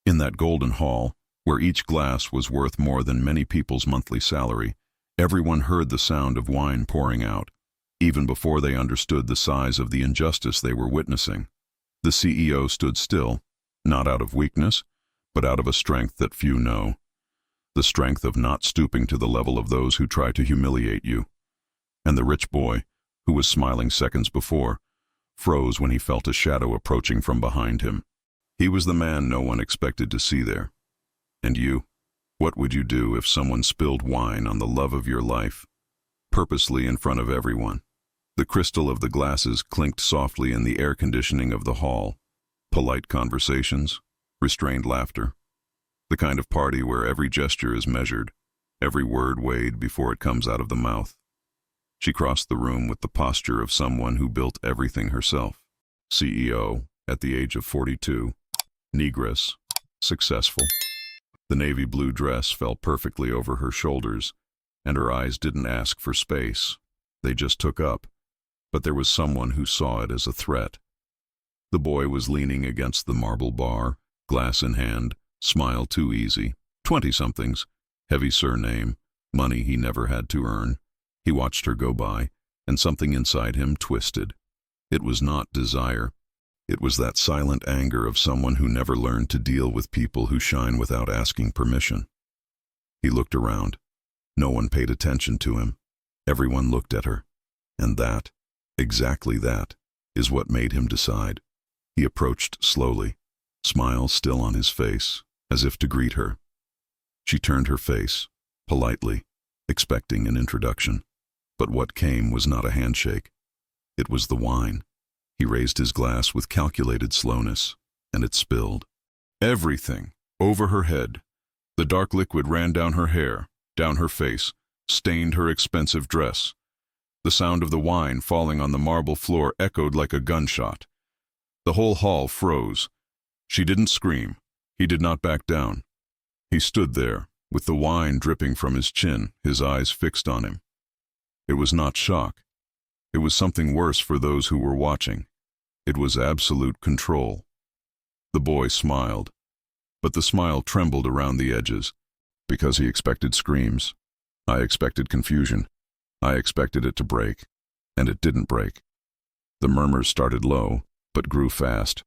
In that golden hall, where each glass was worth more than many people's monthly salary, everyone heard the sound of wine pouring out, even before they understood the size of the injustice they were witnessing. The CEO stood still, not out of weakness, but out of a strength that few know. The strength of not stooping to the level of those who try to humiliate you. And the rich boy, who was smiling seconds before, froze when he felt a shadow approaching from behind him. He was the man no one expected to see there. And you? What would you do if someone spilled wine on the love of your life, purposely in front of everyone? The crystal of the glasses clinked softly in the air conditioning of the hall. Polite conversations, restrained laughter. The kind of party where every gesture is measured, every word weighed before it comes out of the mouth. She crossed the room with the posture of someone who built everything herself. CEO, at the age of 42. Negress, successful. The navy blue dress fell perfectly over her shoulders, and her eyes didn't ask for space. They just took up, but there was someone who saw it as a threat. The boy was leaning against the marble bar, glass in hand, smile too easy. 20-somethings, heavy surname, money he never had to earn. He watched her go by, and something inside him twisted. It was not desire. It was that silent anger of someone who never learned to deal with people who shine without asking permission. He looked around. No one paid attention to him. Everyone looked at her. And that, exactly that, is what made him decide. He approached slowly, smile still on his face, as if to greet her. She turned her face, politely, expecting an introduction. But what came was not a handshake. It was the wine. He raised his glass with calculated slowness, and it spilled. Everything, over her head. The dark liquid ran down her hair, down her face, stained her expensive dress. The sound of the wine falling on the marble floor echoed like a gunshot. The whole hall froze. She didn't scream. He did not back down. He stood there, with the wine dripping from his chin, his eyes fixed on him. It was not shock. It was something worse for those who were watching. It was absolute control. The boy smiled, but the smile trembled around the edges, because he expected screams. I expected confusion. I expected it to break, and it didn't break. The murmurs started low, but grew fast.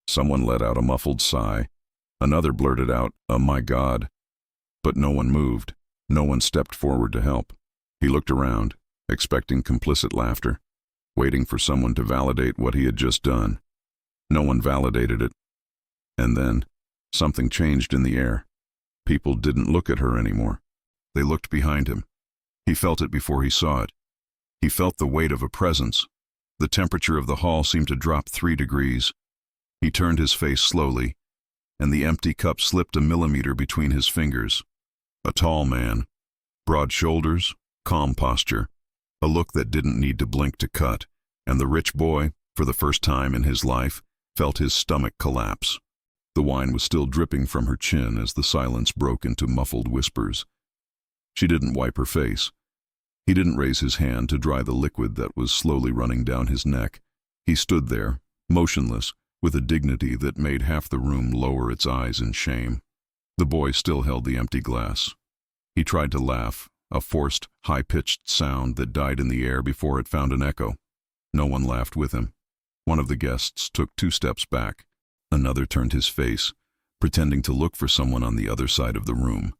Someone let out a muffled sigh. Another blurted out, "Oh my God." But no one moved. No one stepped forward to help. He looked around, expecting complicit laughter, waiting for someone to validate what he had just done. No one validated it. And then, something changed in the air. People didn't look at her anymore. They looked behind him. He felt it before he saw it. He felt the weight of a presence. The temperature of the hall seemed to drop 3 degrees. He turned his face slowly, and the empty cup slipped a millimeter between his fingers. A tall man, broad shoulders, calm posture, a look that didn't need to blink to cut, and the rich boy, for the first time in his life, felt his stomach collapse. The wine was still dripping from her chin as the silence broke into muffled whispers. She didn't wipe her face. He didn't raise his hand to dry the liquid that was slowly running down his neck. He stood there, motionless, with a dignity that made half the room lower its eyes in shame. The boy still held the empty glass. He tried to laugh, a forced, high-pitched sound that died in the air before it found an echo. No one laughed with him. One of the guests took 2 steps back. Another turned his face, pretending to look for someone on the other side of the room.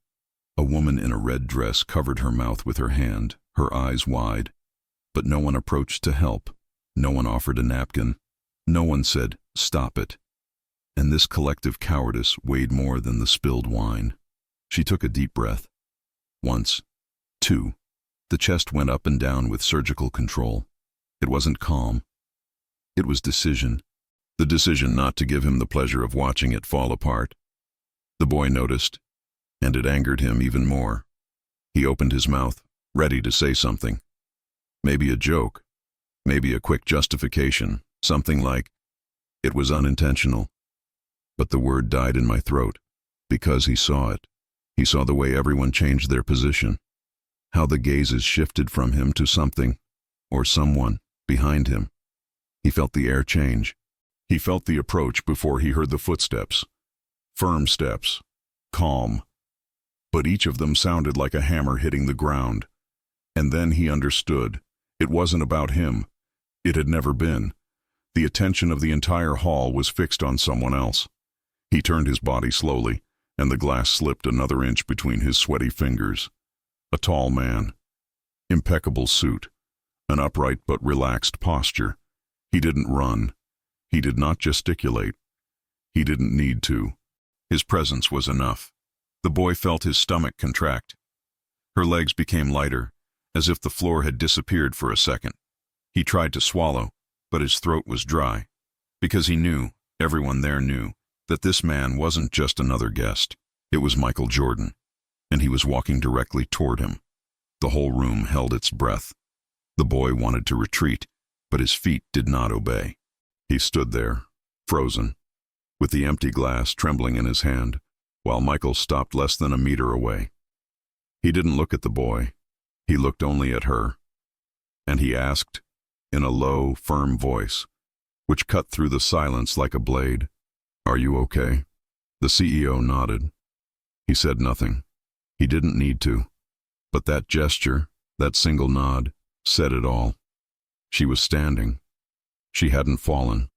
A woman in a red dress covered her mouth with her hand, her eyes wide. But no one approached to help. No one offered a napkin. No one said, "Stop it." And this collective cowardice weighed more than the spilled wine. She took a deep breath. Once. 2. The chest went up and down with surgical control. It wasn't calm. It was decision. The decision not to give him the pleasure of watching it fall apart. The boy noticed, and it angered him even more. He opened his mouth, ready to say something. Maybe a joke. Maybe a quick justification. Something like, "It was unintentional." But the word died in my throat, because he saw it. He saw the way everyone changed their position. How the gazes shifted from him to something, or someone, behind him. He felt the air change. He felt the approach before he heard the footsteps. Firm steps. Calm. But each of them sounded like a hammer hitting the ground. And then he understood. It wasn't about him. It had never been. The attention of the entire hall was fixed on someone else. He turned his body slowly, and the glass slipped another inch between his sweaty fingers. A tall man. Impeccable suit. An upright but relaxed posture. He didn't run. He did not gesticulate. He didn't need to. His presence was enough. The boy felt his stomach contract. Her legs became lighter, as if the floor had disappeared for a second. He tried to swallow, but his throat was dry, because he knew, everyone there knew, that this man wasn't just another guest. It was Michael Jordan, and he was walking directly toward him. The whole room held its breath. The boy wanted to retreat, but his feet did not obey. He stood there, frozen, with the empty glass trembling in his hand, while Michael stopped less than a meter away. He didn't look at the boy. He looked only at her. And he asked, in a low, firm voice, which cut through the silence like a blade, "Are you okay?" The CEO nodded. He said nothing. He didn't need to. But that gesture, that single nod, said it all. She was standing. She hadn't fallen.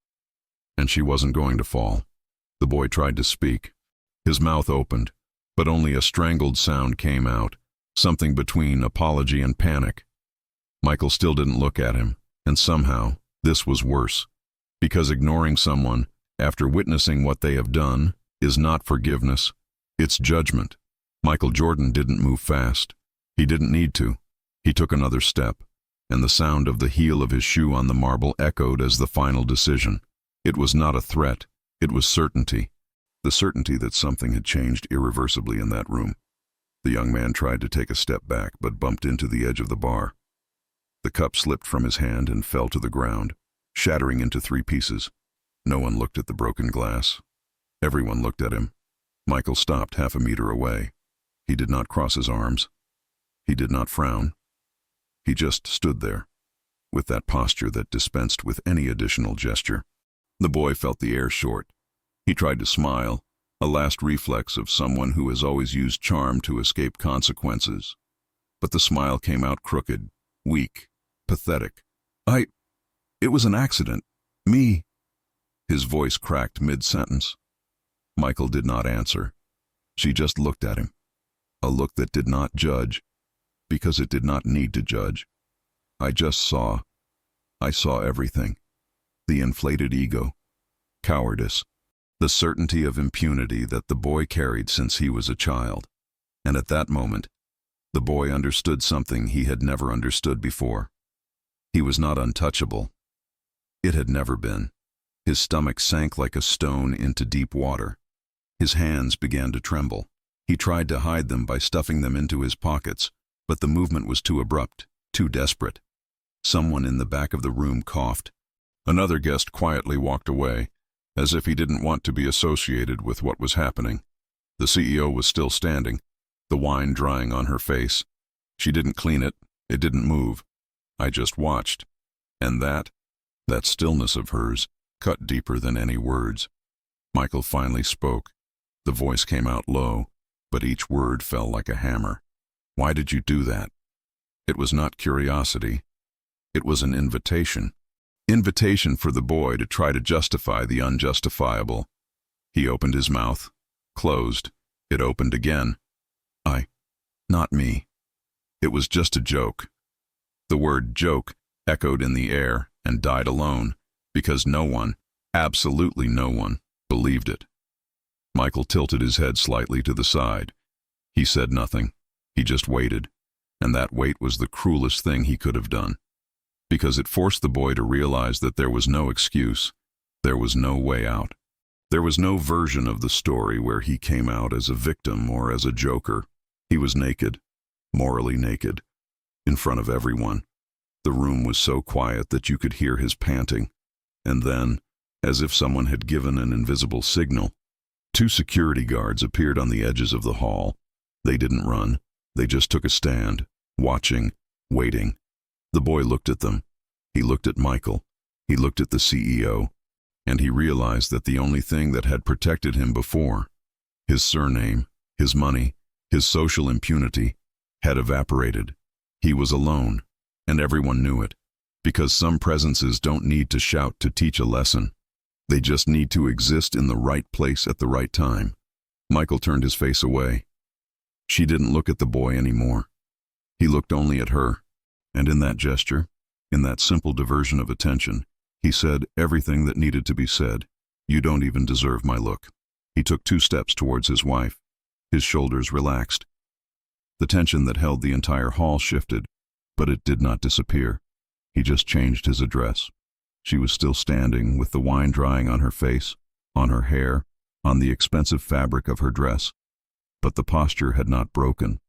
And she wasn't going to fall. The boy tried to speak. His mouth opened, but only a strangled sound came out, something between apology and panic. Michael still didn't look at him, and somehow, this was worse. Because ignoring someone, after witnessing what they have done, is not forgiveness, it's judgment. Michael Jordan didn't move fast. He didn't need to. He took another step, and the sound of the heel of his shoe on the marble echoed as the final decision. It was not a threat. It was certainty. The certainty that something had changed irreversibly in that room. The young man tried to take a step back, but bumped into the edge of the bar. The cup slipped from his hand and fell to the ground, shattering into 3 pieces. No one looked at the broken glass. Everyone looked at him. Michael stopped half a meter away. He did not cross his arms. He did not frown. He just stood there, with that posture that dispensed with any additional gesture. The boy felt the air short. He tried to smile, a last reflex of someone who has always used charm to escape consequences. But the smile came out crooked, weak, pathetic. It was an accident. Me. His voice cracked mid-sentence. Michael did not answer. She just looked at him. A look that did not judge, because it did not need to judge. I saw everything. The inflated ego, cowardice, the certainty of impunity that the boy carried since he was a child. And at that moment, the boy understood something he had never understood before. He was not untouchable. It had never been. His stomach sank like a stone into deep water. His hands began to tremble. He tried to hide them by stuffing them into his pockets, but the movement was too abrupt, too desperate. Someone in the back of the room coughed. Another guest quietly walked away, as if he didn't want to be associated with what was happening. The CEO was still standing, the wine drying on her face. She didn't clean it. It didn't move. I just watched. And that stillness of hers, cut deeper than any words. Michael finally spoke. The voice came out low, but each word fell like a hammer. Why did you do that? It was not curiosity. It was an invitation. Invitation for the boy to try to justify the unjustifiable. He opened his mouth, closed. It opened again. Not me. It was just a joke. The word joke echoed in the air and died alone, because no one, absolutely no one, believed it. Michael tilted his head slightly to the side. He said nothing. He just waited, and that wait was the cruelest thing he could have done, because it forced the boy to realize that there was no excuse. There was no way out. There was no version of the story where he came out as a victim or as a joker. He was naked, morally naked, in front of everyone. The room was so quiet that you could hear his panting. And then, as if someone had given an invisible signal, 2 security guards appeared on the edges of the hall. They didn't run. They just took a stand, watching, waiting. The boy looked at them. He looked at Michael. He looked at the CEO. And he realized that the only thing that had protected him before, His surname, his money, his social impunity had evaporated. He was alone, and everyone knew it, because some presences don't need to shout to teach a lesson. They just need to exist in the right place at the right time. Michael turned his face away. She didn't look at the boy anymore. He looked only at her, and in that gesture, in that simple diversion of attention, he said everything that needed to be said. "You don't even deserve my look." He took 2 steps towards his wife. His shoulders relaxed. The tension that held the entire hall shifted, but it did not disappear. He just changed his address. She was still standing, with the wine drying on her face, on her hair, on the expensive fabric of her dress. But the posture had not broken,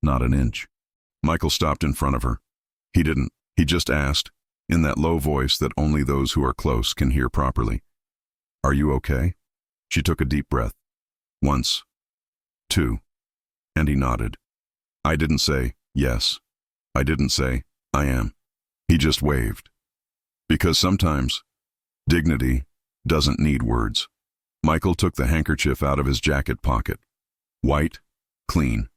not an inch. Michael stopped in front of her. He didn't. He just asked, in that low voice that only those who are close can hear properly, "Are you okay?" She took a deep breath. Once. 2. And he nodded. "I didn't say, yes. I didn't say, I am." He just waved. Because sometimes, dignity doesn't need words. Michael took the handkerchief out of his jacket pocket. White, clean,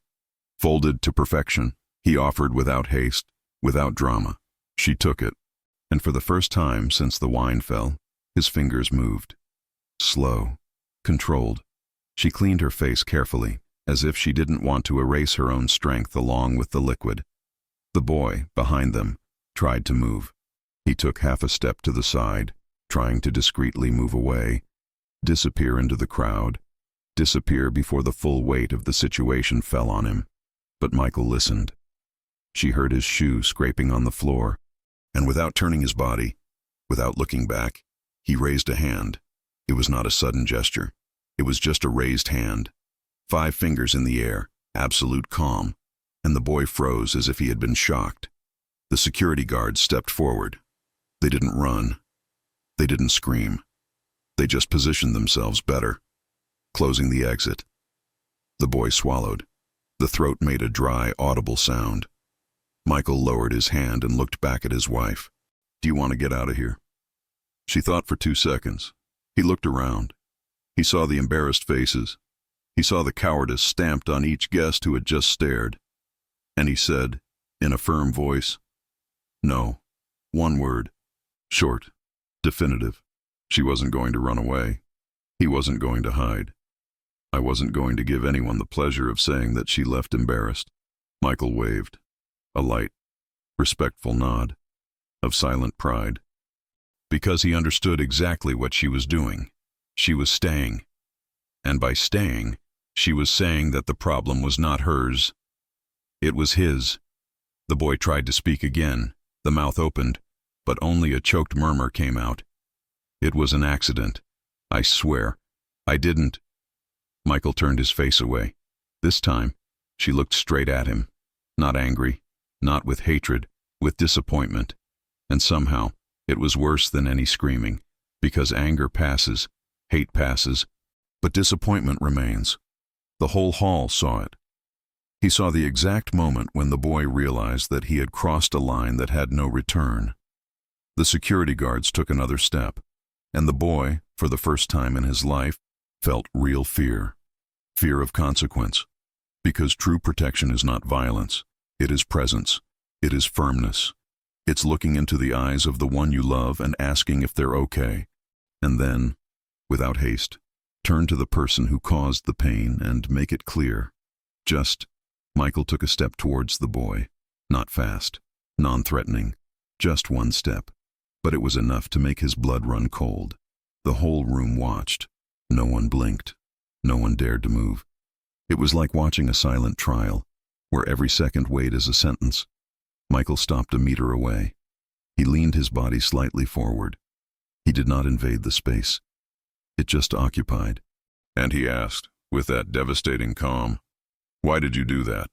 folded to perfection, he offered without haste, without drama. She took it, and for the first time since the wine fell, his fingers moved. Slow, controlled. She cleaned her face carefully, as if she didn't want to erase her own strength along with the liquid. The boy, behind them, tried to move. He took half a step to the side, trying to discreetly move away, disappear into the crowd, disappear before the full weight of the situation fell on him. But Michael listened. She heard his shoe scraping on the floor, and without turning his body, without looking back, he raised a hand. It was not a sudden gesture. It was just a raised hand. 5 fingers in the air, absolute calm, and the boy froze as if he had been shocked. The security guards stepped forward. They didn't run. They didn't scream. They just positioned themselves better, closing the exit. The boy swallowed. The throat made a dry, audible sound. Michael lowered his hand and looked back at his wife. "Do you want to get out of here?" She thought for 2 seconds. He looked around. He saw the embarrassed faces. He saw the cowardice stamped on each guest who had just stared. And he said, in a firm voice, "No." 1 word. Short. Definitive. She wasn't going to run away. He wasn't going to hide. I wasn't going to give anyone the pleasure of saying that she left embarrassed. Michael waved. A light, respectful nod, of silent pride. Because he understood exactly what she was doing. She was staying. And by staying, she was saying that the problem was not hers. It was his. The boy tried to speak again. The mouth opened, but only a choked murmur came out. "It was an accident. I swear. I didn't." Michael turned his face away. This time, she looked straight at him. Not angry, not with hatred, with disappointment. And somehow, it was worse than any screaming, because anger passes, hate passes, but disappointment remains. The whole hall saw it. He saw the exact moment when the boy realized that he had crossed a line that had no return. The security guards took another step, and the boy, for the first time in his life, felt real fear. Fear of consequence. Because true protection is not violence. It is presence. It is firmness. It's looking into the eyes of the one you love and asking if they're okay. And then, without haste, turn to the person who caused the pain and make it clear. Michael took a step towards the boy. Not fast, non-threatening, just 1 step. But it was enough to make his blood run cold. The whole room watched. No one blinked. No one dared to move. It was like watching a silent trial, where every second weighed as a sentence. Michael stopped a meter away. He leaned his body slightly forward. He did not invade the space. It just occupied. And he asked, with that devastating calm, "Why did you do that?"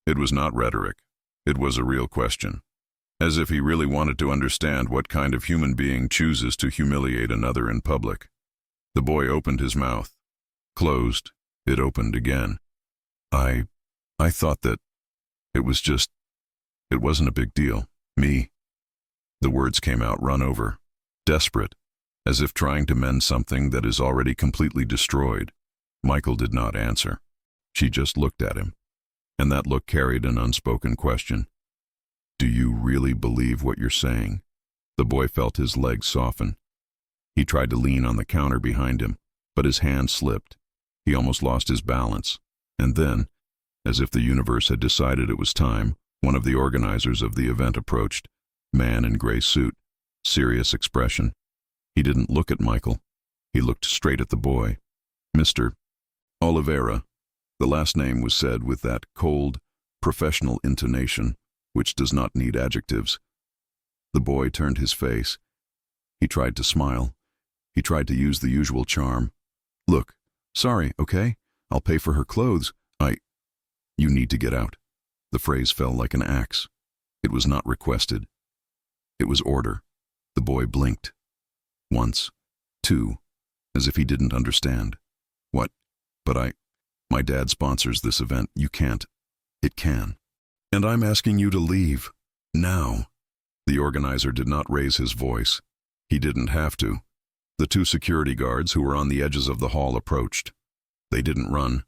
It was not rhetoric. It was a real question. As if he really wanted to understand what kind of human being chooses to humiliate another in public. The boy opened his mouth. Closed. It opened again. I thought that it wasn't a big deal. Me. The words came out run over. Desperate. As if trying to mend something that is already completely destroyed. Michael did not answer. She just looked at him, and that look carried an unspoken question. Do you really believe what you're saying? The boy felt his legs soften. He tried to lean on the counter behind him, but his hand slipped. He almost lost his balance. And then, as if the universe had decided it was time, one of the organizers of the event approached, man in gray suit, serious expression. He didn't look at Michael. He looked straight at the boy. Mr. Oliveira. The last name was said with that cold, professional intonation which does not need adjectives. The boy turned his face. He tried to smile. He tried to use the usual charm. Look, sorry, okay? I'll pay for her clothes. You need to get out. The phrase fell like an axe. It was not requested. It was order. The boy blinked. Once, two, as if he didn't understand. What? But my dad sponsors this event. You can't. It can. And I'm asking you to leave. Now. The organizer did not raise his voice. He didn't have to. The two security guards who were on the edges of the hall approached. They didn't run.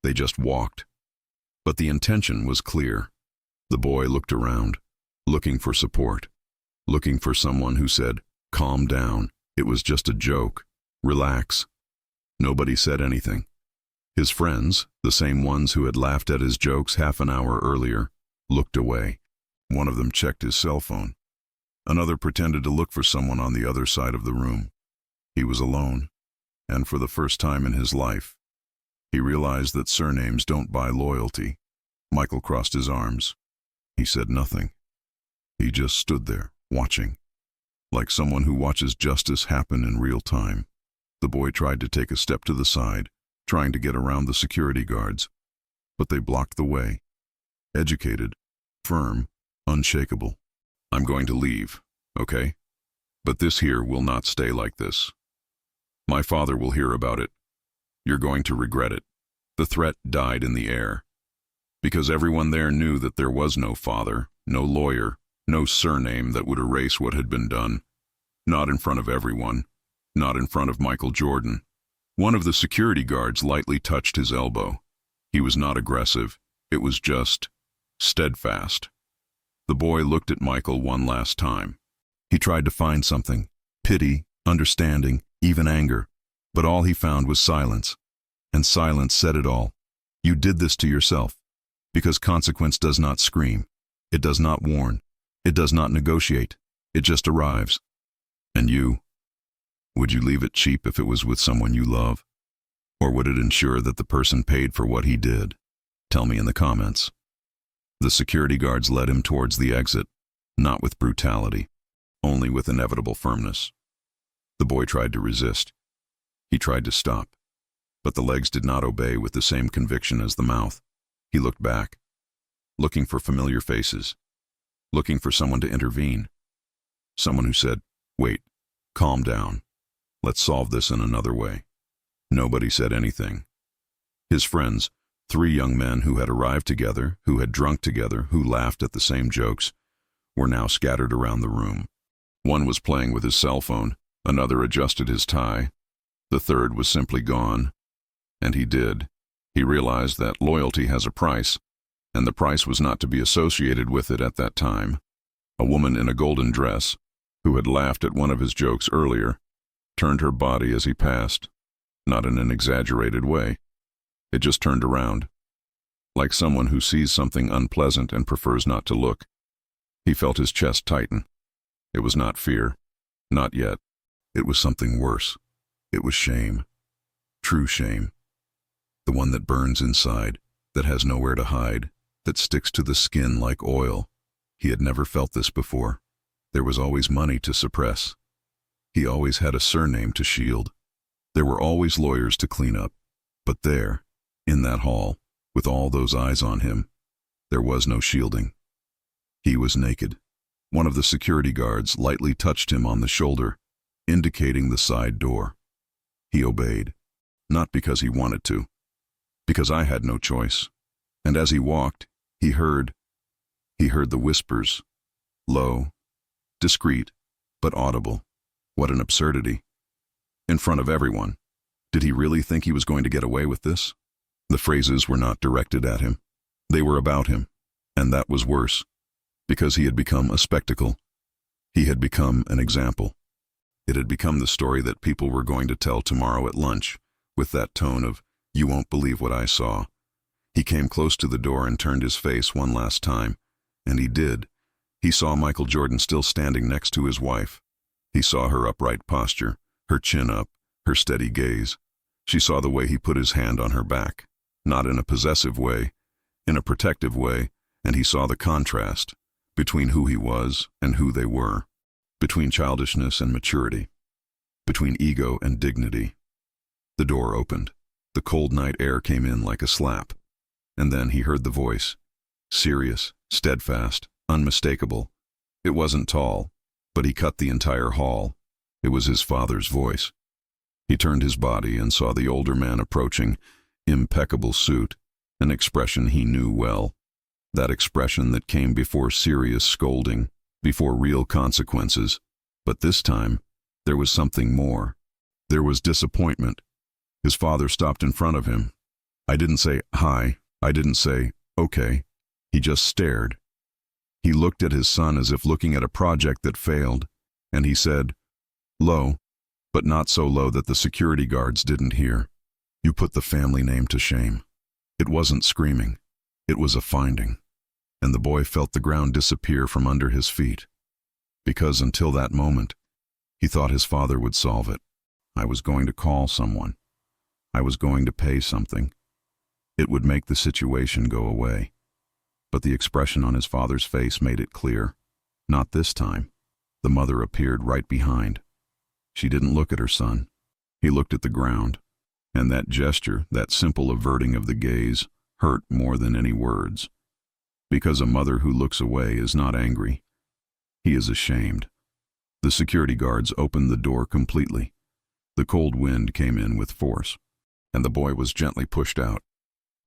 They just walked. But the intention was clear. The boy looked around, looking for support, looking for someone who said, "Calm down. It was just a joke. Relax." Nobody said anything. His friends, the same ones who had laughed at his jokes half an hour earlier, looked away. One of them checked his cell phone. Another pretended to look for someone on the other side of the room. He was alone, and for the first time in his life, he realized that surnames don't buy loyalty. Michael crossed his arms. He said nothing. He just stood there, watching, like someone who watches justice happen in real time. The boy tried to take a step to the side, trying to get around the security guards, but they blocked the way. Educated, firm, unshakable. I'm going to leave, okay? But this here will not stay like this. My father will hear about it. You're going to regret it. The threat died in the air. Because everyone there knew that there was no father, no lawyer, no surname that would erase what had been done. Not in front of everyone. Not in front of Michael Jordan. One of the security guards lightly touched his elbow. He was not aggressive. It was just steadfast. The boy looked at Michael one last time. He tried to find something, pity, understanding, even anger, but all he found was silence. And silence said it all. You did this to yourself, because consequence does not scream. It does not warn. It does not negotiate. It just arrives. And you? Would you leave it cheap if it was with someone you love? Or would it ensure that the person paid for what he did? Tell me in the comments. The security guards led him towards the exit, not with brutality, only with inevitable firmness. The boy tried to resist. He tried to stop, but the legs did not obey with the same conviction as the mouth. He looked back, looking for familiar faces, looking for someone to intervene. Someone who said, "Wait, calm down. Let's solve this in another way." Nobody said anything. His friends, three young men who had arrived together, who had drunk together, who laughed at the same jokes, were now scattered around the room. One was playing with his cell phone, another adjusted his tie, the third was simply gone. And he did. He realized that loyalty has a price, and the price was not to be associated with it at that time. A woman in a golden dress, who had laughed at one of his jokes earlier, turned her body as he passed, not in an exaggerated way. It just turned around, like someone who sees something unpleasant and prefers not to look. He felt his chest tighten. It was not fear. Not yet. It was something worse. It was shame. True shame. The one that burns inside, that has nowhere to hide, that sticks to the skin like oil. He had never felt this before. There was always money to suppress. He always had a surname to shield. There were always lawyers to clean up. But there, in that hall, with all those eyes on him, there was no shielding. He was naked. One of the security guards lightly touched him on the shoulder, indicating the side door. He obeyed, not because he wanted to, because I had no choice. And as he walked, he heard the whispers, low, discreet, but audible. What an absurdity. In front of everyone. Did he really think he was going to get away with this? The phrases were not directed at him. They were about him, and that was worse, because he had become a spectacle. He had become an example. It had become the story that people were going to tell tomorrow at lunch, with that tone of, "You won't believe what I saw." He came close to the door and turned his face one last time, and he did. He saw Michael Jordan still standing next to his wife. He saw her upright posture, her chin up, her steady gaze. She saw the way he put his hand on her back, not in a possessive way, in a protective way, and he saw the contrast between who he was and who they were, between childishness and maturity, between ego and dignity. The door opened. The cold night air came in like a slap. And then he heard the voice, serious, steadfast, unmistakable. It wasn't tall, but he cut the entire hall. It was his father's voice. He turned his body and saw the older man approaching, impeccable suit, an expression he knew well. That expression that came before serious scolding, before real consequences. But this time, there was something more. There was disappointment. His father stopped in front of him. I didn't say, "Hi." I didn't say, "Okay." He just stared. He looked at his son as if looking at a project that failed, and he said, low, but not so low that the security guards didn't hear, "You put the family name to shame." It wasn't screaming. It was a finding. And the boy felt the ground disappear from under his feet. Because until that moment, he thought his father would solve it. I was going to call someone. I was going to pay something. It would make the situation go away. But the expression on his father's face made it clear. Not this time. The mother appeared right behind. She didn't look at her son. He looked at the ground. And that gesture, that simple averting of the gaze, hurt more than any words. Because a mother who looks away is not angry. He is ashamed. The security guards opened the door completely. The cold wind came in with force, and the boy was gently pushed out.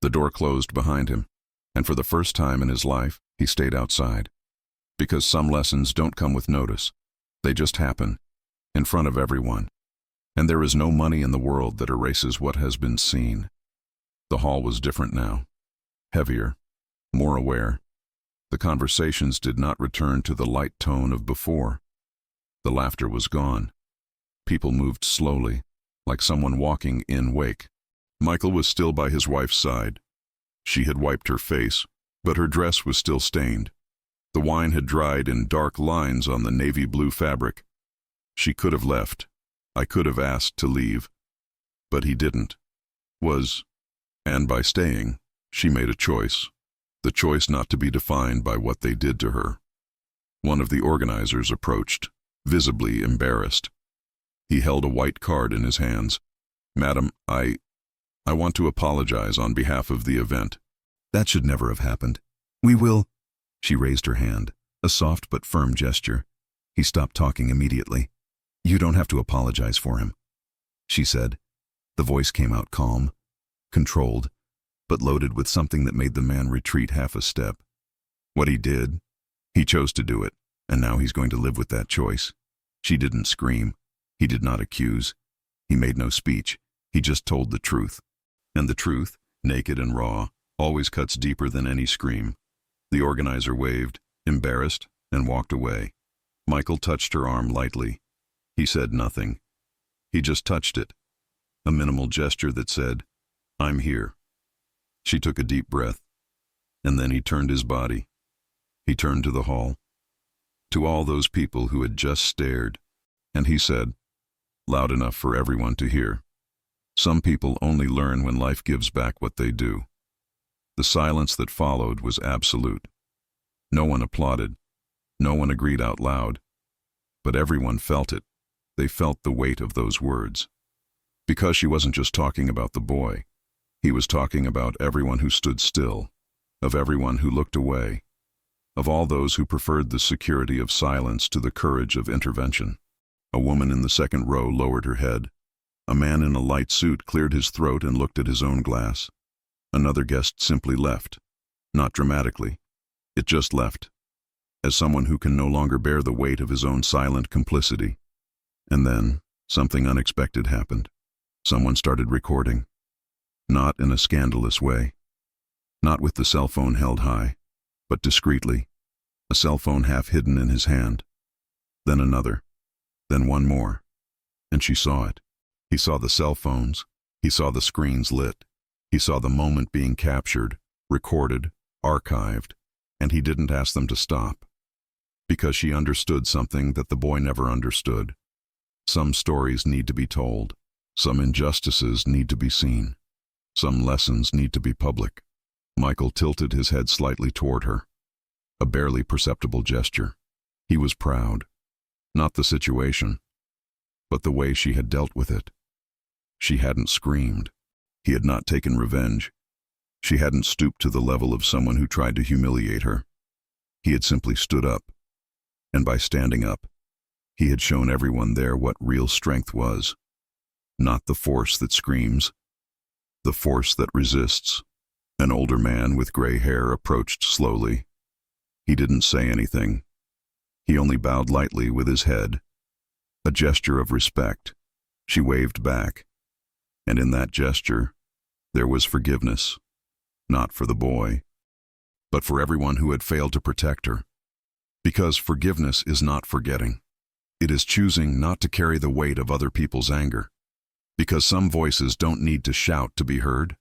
The door closed behind him, and for the first time in his life, he stayed outside. Because some lessons don't come with notice. They just happen, in front of everyone. And there is no money in the world that erases what has been seen. The hall was different now. Heavier, more aware. The conversations did not return to the light tone of before. The laughter was gone. People moved slowly, like someone walking in wake. Michael was still by his wife's side. She had wiped her face, but her dress was still stained. The wine had dried in dark lines on the navy blue fabric. She could have left. I could have asked to leave. But he didn't. And by staying, she made a choice. The choice not to be defined by what they did to her. One of the organizers approached, visibly embarrassed. He held a white card in his hands. "Madam, I want to apologize on behalf of the event." "That should never have happened." "We will." She raised her hand, a soft but firm gesture. He stopped talking immediately. "You don't have to apologize for him," she said. The voice came out calm, controlled, but loaded with something that made the man retreat half a step. What he did, he chose to do it, and now he's going to live with that choice. She didn't scream. He did not accuse. He made no speech. He just told the truth. And the truth, naked and raw, always cuts deeper than any scream. The organizer waved, embarrassed, and walked away. Michael touched her arm lightly. He said nothing. He just touched it. A minimal gesture that said, "I'm here." She took a deep breath. And then he turned his body. He turned to the hall. To all those people who had just stared. And he said, loud enough for everyone to hear, "Some people only learn when life gives back what they do." The silence that followed was absolute. No one applauded. No one agreed out loud. But everyone felt it. They felt the weight of those words. Because she wasn't just talking about the boy. He was talking about everyone who stood still, of everyone who looked away, of all those who preferred the security of silence to the courage of intervention. A woman in the second row lowered her head. A man in a light suit cleared his throat and looked at his own glass. Another guest simply left. Not dramatically. It just left. As someone who can no longer bear the weight of his own silent complicity. And then, something unexpected happened. Someone started recording. Not in a scandalous way. Not with the cell phone held high, but discreetly, a cell phone half hidden in his hand. Then another. Then one more. And she saw it. He saw the cell phones. He saw the screens lit. He saw the moment being captured, recorded, archived, and he didn't ask them to stop. Because she understood something that the boy never understood. Some stories need to be told. Some injustices need to be seen. Some lessons need to be public. Michael tilted his head slightly toward her. A barely perceptible gesture. He was proud. Not the situation, but the way she had dealt with it. She hadn't screamed. He had not taken revenge. She hadn't stooped to the level of someone who tried to humiliate her. He had simply stood up. And by standing up, he had shown everyone there what real strength was. Not the force that screams, the force that resists. An older man with gray hair approached slowly. He didn't say anything. He only bowed lightly with his head. A gesture of respect. She waved back. And in that gesture, there was forgiveness. Not for the boy, but for everyone who had failed to protect her. Because forgiveness is not forgetting. It is choosing not to carry the weight of other people's anger. Because some voices don't need to shout to be heard.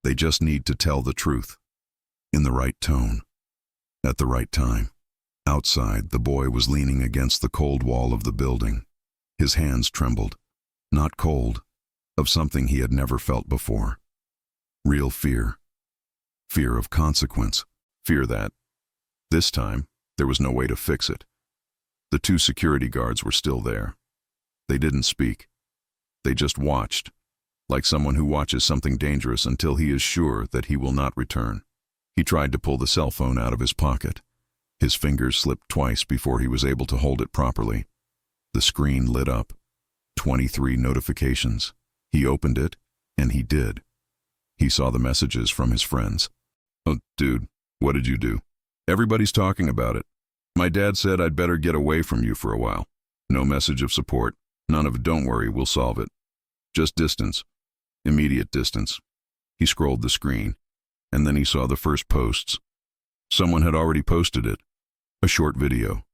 They just need to tell the truth. In the right tone. At the right time. Outside, the boy was leaning against the cold wall of the building. His hands trembled. Not cold. Of something he had never felt before. Real fear. Fear of consequence. Fear that, this time, there was no way to fix it. The two security guards were still there. They didn't speak. They just watched, like someone who watches something dangerous until he is sure that he will not return. He tried to pull the cell phone out of his pocket. His fingers slipped twice before he was able to hold it properly. The screen lit up. 23 notifications. He opened it, and he did. He saw the messages from his friends. "Oh, dude, what did you do? Everybody's talking about it. My dad said I'd better get away from you for a while. No message of support. None of don't worry, we'll solve it. Just distance. Immediate distance." He scrolled the screen, and then he saw the first posts. Someone had already posted it. A short video.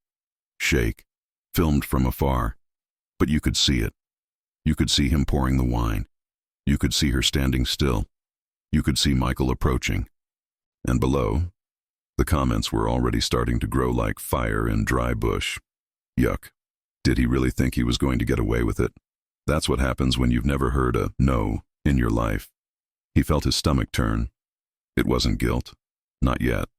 Shake. Filmed from afar. But you could see it. You could see him pouring the wine. You could see her standing still. You could see Michael approaching. And below, the comments were already starting to grow like fire in dry bush. Yuck. Did he really think he was going to get away with it? That's what happens when you've never heard a no in your life. He felt his stomach turn. It wasn't guilt. Not yet.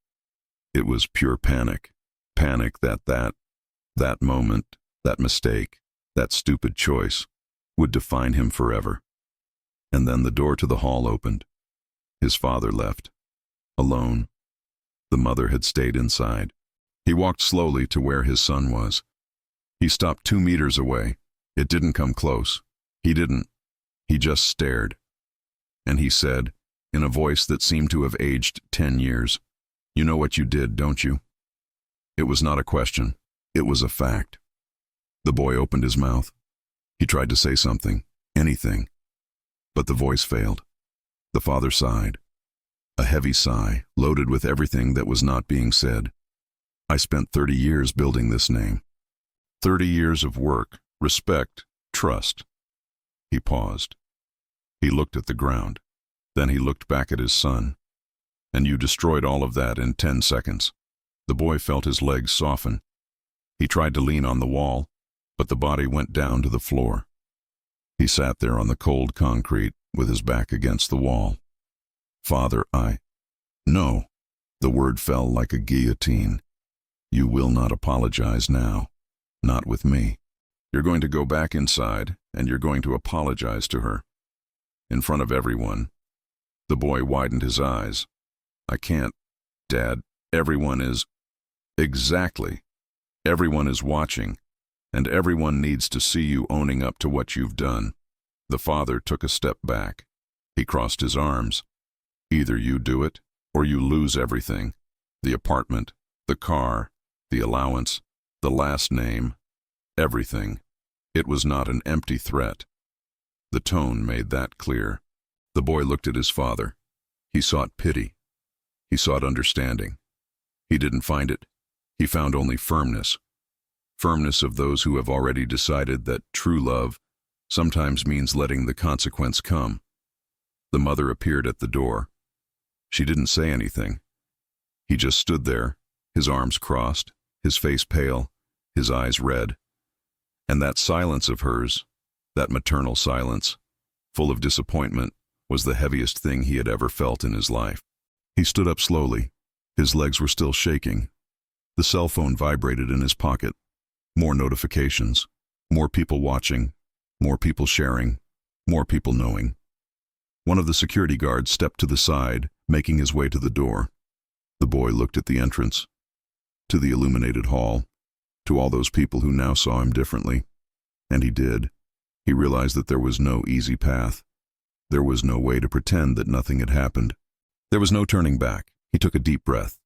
It was pure panic. Panic that moment, that mistake, that stupid choice would define him forever. And then the door to the hall opened. His father left. Alone. The mother had stayed inside. He walked slowly to where his son was. He stopped 2 meters away. It didn't come close. He just stared. And he said, in a voice that seemed to have aged 10 years, "You know what you did, don't you?" It was not a question. It was a fact. The boy opened his mouth. He tried to say something, anything. But the voice failed. The father sighed. A heavy sigh, loaded with everything that was not being said. "I spent 30 years building this name. 30 years of work, respect, trust." He paused. He looked at the ground. Then he looked back at his son. "And you destroyed all of that in 10 seconds. The boy felt his legs soften. He tried to lean on the wall, but the body went down to the floor. He sat there on the cold concrete with his back against the wall. "Father, No." The word fell like a guillotine. "You will not apologize now. Not with me. You're going to go back inside, and you're going to apologize to her. In front of everyone." The boy widened his eyes. "I can't, Dad. Everyone is—" "Exactly. Everyone is watching, and everyone needs to see you owning up to what you've done." The father took a step back. He crossed his arms. "Either you do it, or you lose everything. The apartment, the car, the allowance, the last name, everything." It was not an empty threat. The tone made that clear. The boy looked at his father. He sought pity. He sought understanding. He didn't find it. He found only firmness. Firmness of those who have already decided that true love sometimes means letting the consequence come. The mother appeared at the door. She didn't say anything. He just stood there, his arms crossed, his face pale, his eyes red. And that silence of hers, that maternal silence, full of disappointment, was the heaviest thing he had ever felt in his life. He stood up slowly. His legs were still shaking. The cell phone vibrated in his pocket. More notifications, more people watching, more people sharing, more people knowing. One of the security guards stepped to the side, making his way to the door. The boy looked at the entrance, to the illuminated hall, to all those people who now saw him differently. And he did. He realized that there was no easy path. There was no way to pretend that nothing had happened. There was no turning back. He took a deep breath.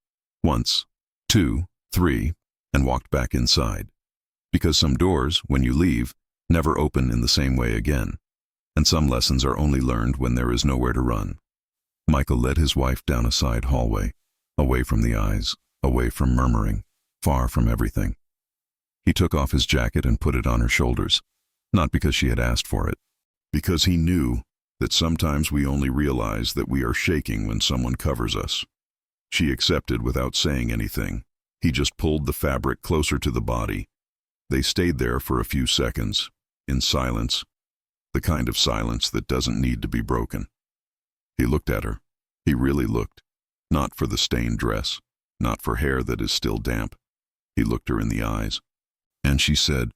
Once, two, three, and walked back inside. Because some doors, when you leave, never open in the same way again. And some lessons are only learned when there is nowhere to run. Michael led his wife down a side hallway, away from the eyes, away from murmuring, far from everything. He took off his jacket and put it on her shoulders, not because she had asked for it, because he knew that sometimes we only realize that we are shaking when someone covers us. She accepted without saying anything. He just pulled the fabric closer to the body. They stayed there for a few seconds, in silence, the kind of silence that doesn't need to be broken. He looked at her. He really looked, not for the stained dress, not for hair that is still damp. He looked her in the eyes. And she said,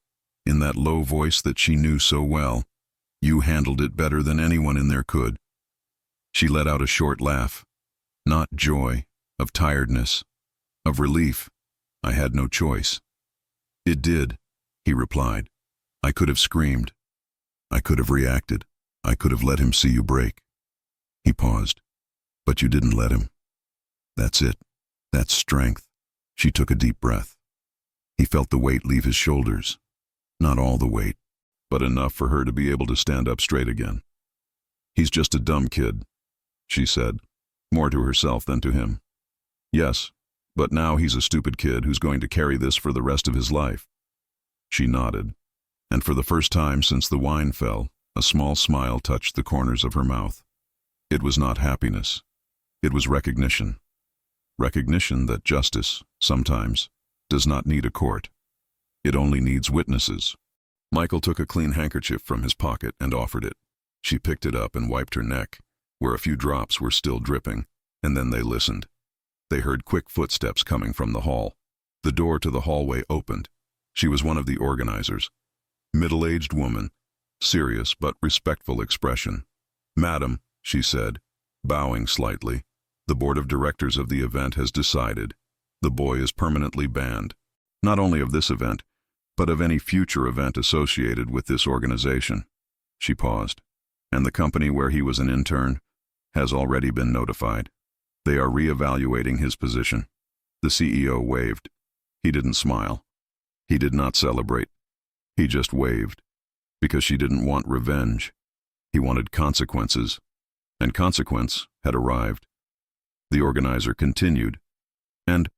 in that low voice that she knew so well, "You handled it better than anyone in there could." She let out a short laugh. Not joy, of tiredness, of relief. "I had no choice." "It did," he replied. "I could have screamed. I could have reacted. I could have let him see you break." He paused. "But you didn't let him. That's it. That's strength." She took a deep breath. He felt the weight leave his shoulders. Not all the weight, but enough for her to be able to stand up straight again. "He's just a dumb kid," she said, more to herself than to him. "Yes, but now he's a stupid kid who's going to carry this for the rest of his life." She nodded, and for the first time since the wine fell, a small smile touched the corners of her mouth. It was not happiness. It was recognition. Recognition that justice, sometimes, does not need a court. It only needs witnesses. Michael took a clean handkerchief from his pocket and offered it. She picked it up and wiped her neck, where a few drops were still dripping, and then they listened. They heard quick footsteps coming from the hall. The door to the hallway opened. She was one of the organizers. Middle-aged woman, serious but respectful expression. "Madam," she said, bowing slightly, "the board of directors of the event has decided. The boy is permanently banned, not only of this event, but of any future event associated with this organization." She paused. "And the company where he was an intern has already been notified. They are re-evaluating his position." The CEO waved. He didn't smile. He did not celebrate. He just waved, because she didn't want revenge. He wanted consequences, and consequence had arrived. The organizer continued, "And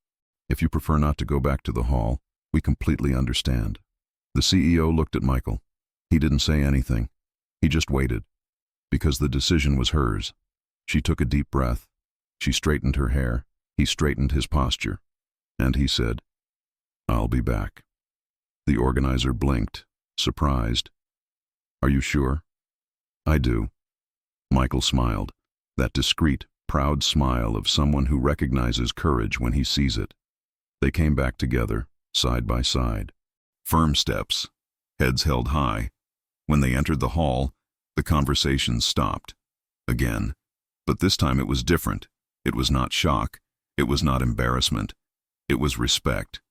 if you prefer not to go back to the hall, we completely understand." The CEO looked at Michael. He didn't say anything. He just waited, because the decision was hers. She took a deep breath. She straightened her hair. He straightened his posture. And he said, "I'll be back." The organizer blinked, surprised. "Are you sure?" "I do." Michael smiled, that discreet, proud smile of someone who recognizes courage when he sees it. They came back together, side by side. Firm steps, heads held high. When they entered the hall, the conversation stopped. Again. But this time it was different. It was not shock. It was not embarrassment. It was respect.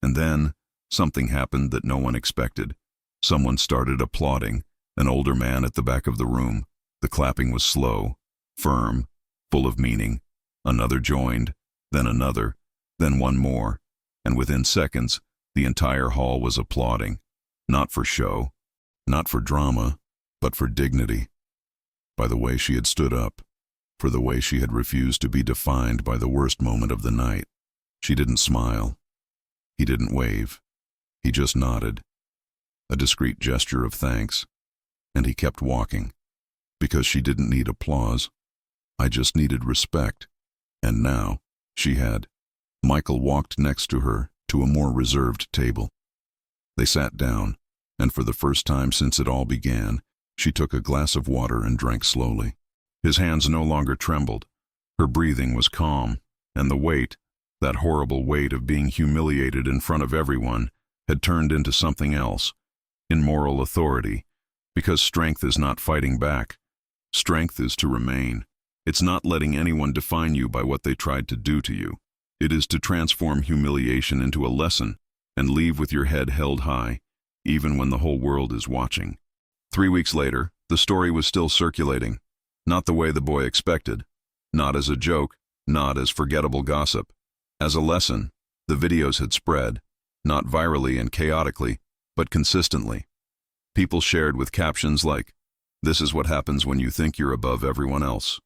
And then, something happened that no one expected. Someone started applauding, an older man at the back of the room. The clapping was slow, firm, full of meaning. Another joined, then another, then one more, and within seconds, the entire hall was applauding. Not for show, not for drama, but for dignity, by the way she had stood up, for the way she had refused to be defined by the worst moment of the night. She didn't smile. He didn't wave. He just nodded, a discreet gesture of thanks, and he kept walking, because she didn't need applause. I just needed respect, and now she had. Michael walked next to her to a more reserved table. They sat down, and for the first time since it all began, she took a glass of water and drank slowly. His hands no longer trembled. Her breathing was calm, and the weight, that horrible weight of being humiliated in front of everyone, had turned into something else, in moral authority, because strength is not fighting back. Strength is to remain. It's not letting anyone define you by what they tried to do to you. It is to transform humiliation into a lesson and leave with your head held high, even when the whole world is watching. 3 weeks later, the story was still circulating, not the way the boy expected, not as a joke, not as forgettable gossip. As a lesson, the videos had spread, not virally and chaotically, but consistently. People shared with captions like, "This is what happens when you think you're above everyone else."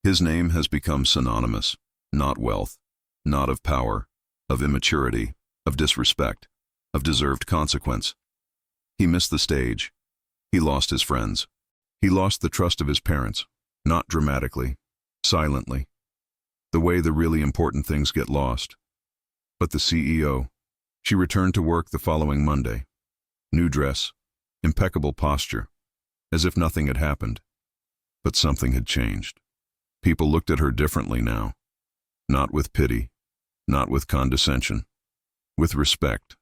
His name has become synonymous, not wealth, not of power, of immaturity, of disrespect, of deserved consequence. He missed the stage. He lost his friends. He lost the trust of his parents, not dramatically, silently, the way the really important things get lost. But the CEO, she returned to work the following Monday. New dress, impeccable posture, as if nothing had happened. But something had changed. People looked at her differently now, not with pity, not with condescension, with respect,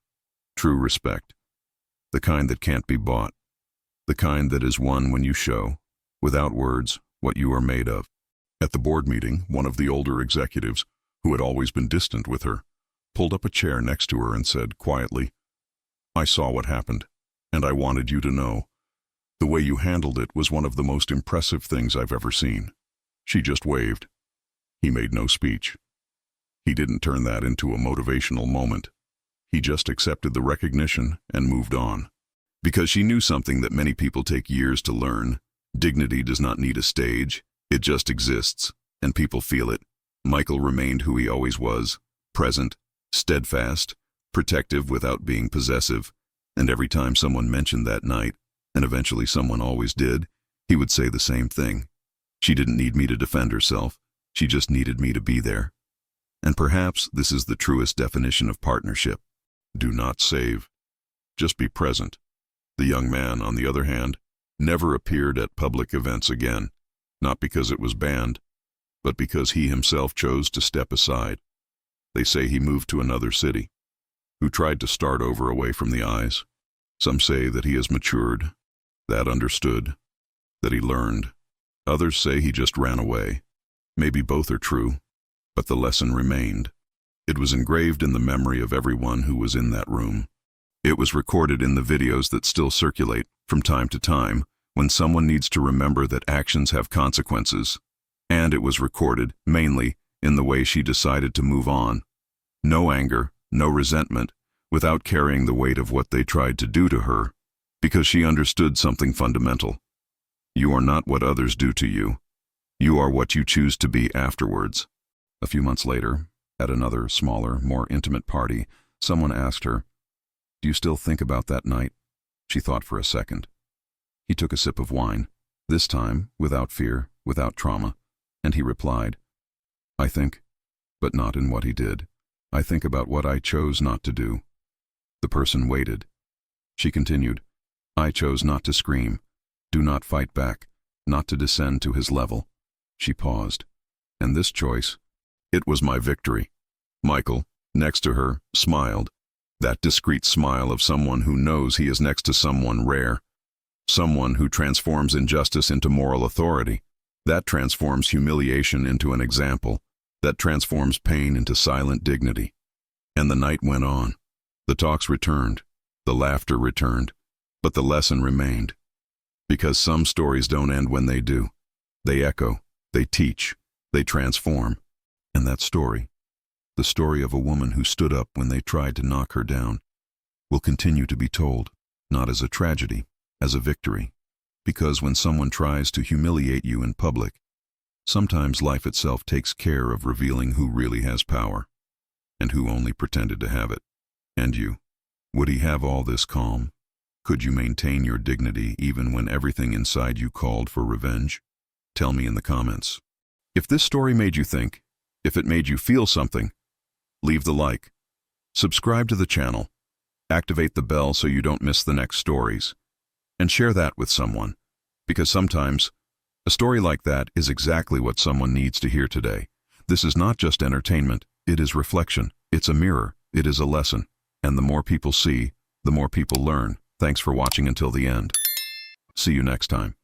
true respect, the kind that can't be bought, the kind that is won when you show, without words, what you are made of. At the board meeting, one of the older executives, who had always been distant with her, pulled up a chair next to her and said quietly, "I saw what happened, and I wanted you to know. The way you handled it was one of the most impressive things I've ever seen." She just waved. He made no speech. He didn't turn that into a motivational moment. He just accepted the recognition and moved on. Because she knew something that many people take years to learn. Dignity does not need a stage. It just exists, and people feel it. Michael remained who he always was, present, steadfast, protective without being possessive, and every time someone mentioned that night, and eventually someone always did, he would say the same thing. She didn't need me to defend herself, she just needed me to be there. And perhaps this is the truest definition of partnership. Do not save. Just be present. The young man, on the other hand, never appeared at public events again, not because it was banned, but because he himself chose to step aside. They say he moved to another city, who tried to start over away from the eyes. Some say that he has matured, that understood, that he learned. Others say he just ran away. Maybe both are true, but the lesson remained. It was engraved in the memory of everyone who was in that room. It was recorded in the videos that still circulate from time to time when someone needs to remember that actions have consequences. And it was recorded, mainly, in the way she decided to move on. No anger, no resentment, without carrying the weight of what they tried to do to her, because she understood something fundamental. You are not what others do to you. You are what you choose to be afterwards. A few months later, at another, smaller, more intimate party, someone asked her, "Do you still think about that night?" She thought for a second. He took a sip of wine, this time without fear, without trauma, and he replied, "I think, but not in what he did. I think about what I chose not to do." The person waited. She continued, "I chose not to scream, do not fight back, not to descend to his level." She paused. And this choice, it was my victory. Michael, next to her, smiled. That discreet smile of someone who knows he is next to someone rare. Someone who transforms injustice into moral authority. That transforms humiliation into an example. That transforms pain into silent dignity. And the night went on. The talks returned. The laughter returned. But the lesson remained. Because some stories don't end when they do. They echo. They teach. They transform. And that story, the story of a woman who stood up when they tried to knock her down, will continue to be told, not as a tragedy, as a victory. Because when someone tries to humiliate you in public, sometimes life itself takes care of revealing who really has power and who only pretended to have it. And you, would he have all this calm? Could you maintain your dignity even when everything inside you called for revenge? Tell me in the comments. If this story made you think, if it made you feel something, leave the like, subscribe to the channel, activate the bell so you don't miss the next stories, and share that with someone, because sometimes a story like that is exactly what someone needs to hear today. This is not just entertainment, it is reflection, it's a mirror, it is a lesson, and the more people see, the more people learn. Thanks for watching until the end. See you next time.